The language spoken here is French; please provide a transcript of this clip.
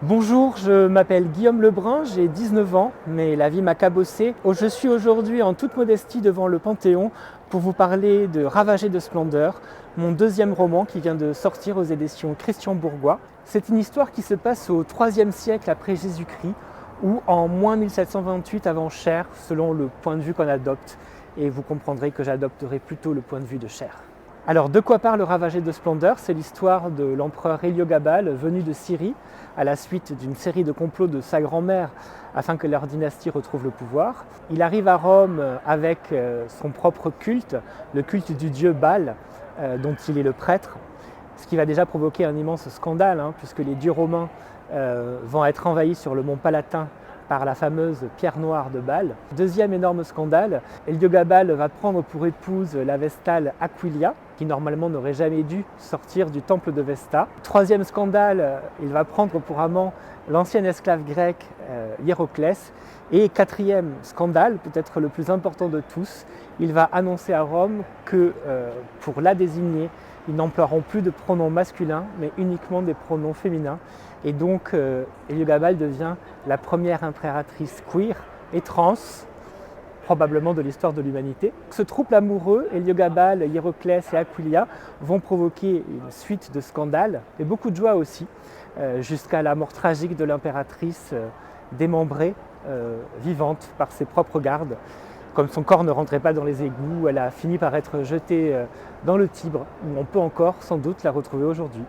Bonjour, je m'appelle Guillaume Lebrun, j'ai 19 ans, mais la vie m'a cabossé. Je suis aujourd'hui en toute modestie devant le Panthéon pour vous parler de Ravagé de splendeur, mon deuxième roman qui vient de sortir aux éditions Christian Bourgois. C'est une histoire qui se passe au IIIe siècle après Jésus-Christ ou en moins 1728 avant Cher, selon le point de vue qu'on adopte. Et vous comprendrez que j'adopterai plutôt le point de vue de Cher. Alors, de quoi parle Ravagé de splendeur? C'est l'histoire de l'empereur Héliogabale venu de Syrie à la suite d'une série de complots de sa grand-mère afin que leur dynastie retrouve le pouvoir. Il arrive à Rome avec son propre culte, le culte du dieu Baal, dont il est le prêtre, ce qui va déjà provoquer un immense scandale, puisque les dieux romains vont être envahis sur le mont Palatin par la fameuse pierre noire de Baal. Deuxième énorme scandale, Héliogabale va prendre pour épouse la Vestale Aquilia, qui normalement n'aurait jamais dû sortir du temple de Vesta. Troisième scandale, il va prendre pour amant l'ancien esclave grec Hiéroclès. Et quatrième scandale, peut-être le plus important de tous, il va annoncer à Rome que pour la désigner, ils n'emploieront plus de pronoms masculins, mais uniquement des pronoms féminins. Et donc, Héliogabale devient la première impératrice queer et trans, probablement de l'histoire de l'humanité. Ce trouble amoureux, Héliogabale, Hiéroclès et Aquilia, vont provoquer une suite de scandales, et beaucoup de joie aussi, jusqu'à la mort tragique de l'impératrice démembrée, vivante par ses propres gardes. Comme son corps ne rentrait pas dans les égouts, elle a fini par être jetée dans le Tibre, où on peut encore sans doute la retrouver aujourd'hui.